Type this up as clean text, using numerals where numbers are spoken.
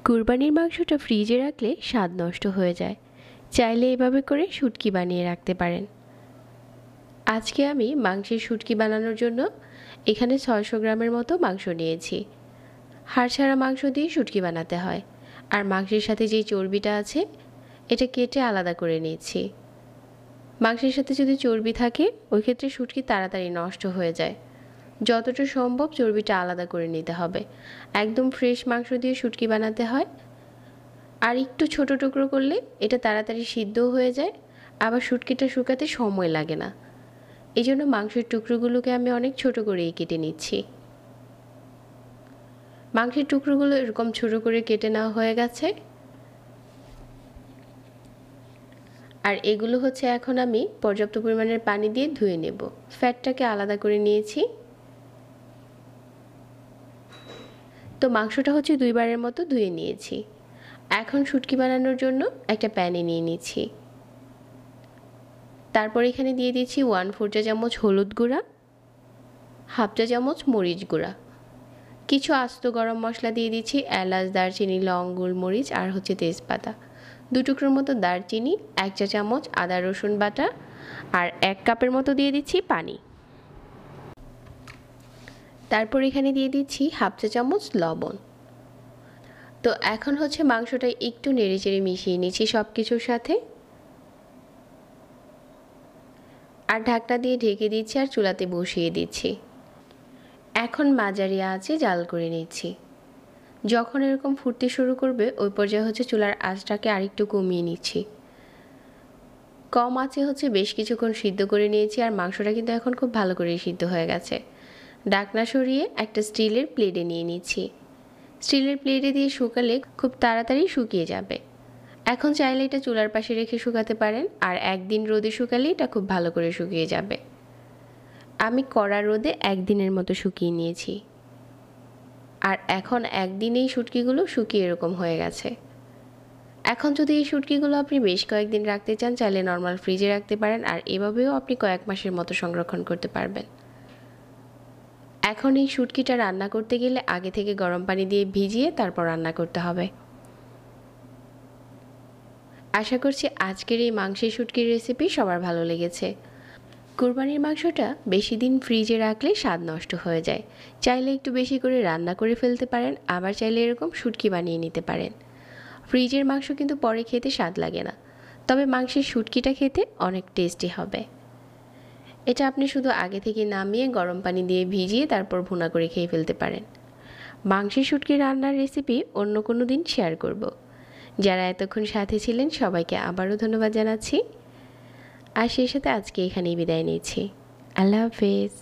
কুরবানির মাংসটা ফ্রিজে রাখলে স্বাদ নষ্ট হয়ে যায়। চাইলে এভাবে করে শুটকি বানিয়ে রাখতে পারেন। আজকে আমি মাংসের শুটকি বানানোর জন্য এখানে 600 গ্রামের মতো মাংস নিয়েছি। হাড় ছাড়া মাংস দিয়ে শুটকি বানাতে হয়, আর মাংসের সাথে যেই চর্বিটা আছে এটা কেটে আলাদা করে নিয়েছি। মাংসের সাথে যদি চর্বি থাকে ওই ক্ষেত্রে শুটকি তাড়াতাড়ি নষ্ট হয়ে যায়। যতটা সম্ভব চর্বিটা আলাদা করে নিতে হবে। একদম ফ্রেশ মাংস দিয়ে শুটকি বানাতে হয়, আর একটু ছোট টুকরো করলে এটা তাড়াতাড়ি সিদ্ধও হয়ে যায়, আবার শুটকিটা শুকাতে সময় লাগে না। এই জন্য মাংসের টুকরোগুলোকে আমি অনেক ছোট করেই কেটে নিচ্ছি। মাংসের টুকরোগুলো এরকম ছোট করে কেটে নেওয়া হয়ে গেছে। আর এগুলো হচ্ছে এখন আমি পর্যাপ্ত পরিমাণের পানি দিয়ে ধুয়ে নেব। ফ্যাটটাকে আলাদা করে নিয়েছি। তো মাংসটা হচ্ছে 2 বারের মতো ধুয়ে নিয়েছি। এখন শুটকি বানানোর জন্য একটা প্যানে নিয়ে নিচ্ছি। তারপর এখানে দিয়ে দিচ্ছি 1/4 চা চামচ হলুদ গুঁড়া, 1/2 চা চামচ মরিচ গুঁড়া, কিছু আস্ত গরম মশলা দিয়ে দিচ্ছি, এলাচ, দারচিনি, লং, গোলমরিচ আর হচ্ছে তেজপাতা, 2 টুকরোর মতো দারচিনি, 1 চা চামচ আদা রসুন বাটা, আর 1 কাপের মতো দিয়ে দিচ্ছি পানি। তারপর এখানে দিয়ে দিচ্ছি 1/2 চা চামচ লবণ। তো এখন হচ্ছে মাংসটা একটু নেড়েচেড়ে মিশিয়ে নিচ্ছি সব কিছুর সাথে, আর ঢাকনা দিয়ে ঢেকে দিচ্ছি আর চুলাতে বসিয়ে দিচ্ছি। এখন মাঝারি আঁচে জাল করে নিচ্ছি। যখন এরকম ফুটতে শুরু করবে ওই পর্যায়ে হচ্ছে চুলার আঁচটাকে আরেকটু কমিয়ে নিচ্ছি। কম আঁচে হচ্ছে বেশ কিছুক্ষণ সিদ্ধ করে নিয়েছি, আর মাংসটা কিন্তু এখন খুব ভালো করে সিদ্ধ হয়ে গেছে। ঢাকনা সরিয়ে একটা স্টিলের প্লেটে নিয়ে নিচ্ছি। স্টিলের প্লেটে দিয়ে শুকালে খুব তাড়াতাড়ি শুকিয়ে যাবে। এখন চাইলে এটা চুলার পাশে রেখে শুকাতে পারেন, আর একদিন রোদে শুকালে এটা খুব ভালো করে শুকিয়ে যাবে। আমি কড়া রোদে 1 দিনের মতো শুকিয়ে নিয়েছি, আর এখন একদিনেই শুটকিগুলো শুকিয়ে এরকম হয়ে গেছে। এখন যদি এই শুটকিগুলো আপনি বেশ কয়েকদিন রাখতে চান চাইলে নর্মাল ফ্রিজে রাখতে পারেন, আর এভাবেও আপনি কয়েক মাসের মতো সংরক্ষণ করতে পারবেন। এখন এই শুটকিটা রান্না করতে গেলে আগে থেকে গরম পানি দিয়ে ভিজিয়ে তারপর রান্না করতে হবে। আশা করছি আজকের এই মাংসের শুটকির রেসিপি সবার ভালো লেগেছে। কুরবানির মাংসটা বেশি দিন ফ্রিজে রাখলে স্বাদ নষ্ট হয়ে যায়। চাইলে একটু বেশি করে রান্না করে ফেলতে পারেন, আবার চাইলে এরকম শুটকি বানিয়ে নিতে পারেন। ফ্রিজের মাংস কিন্তু পরে খেতে স্বাদ লাগে না, তবে মাংসের শুটকিটা খেতে অনেক টেস্টি হবে। এটা আপনি শুধু আগে থেকে নামিয়ে গরম পানি দিয়ে ভিজিয়ে তারপর ভুনা করে খেয়ে ফেলতে পারেন। মাংসের শুটকি রান্নার রেসিপি অন্য কোনো দিন শেয়ার করব। যারা এতক্ষণ সাথে ছিলেন সবাইকে আবারও ধন্যবাদ জানাচ্ছি, আর সেই সাথে আজকে এখানেই বিদায় নিচ্ছি। আল্লাহ হাফেজ।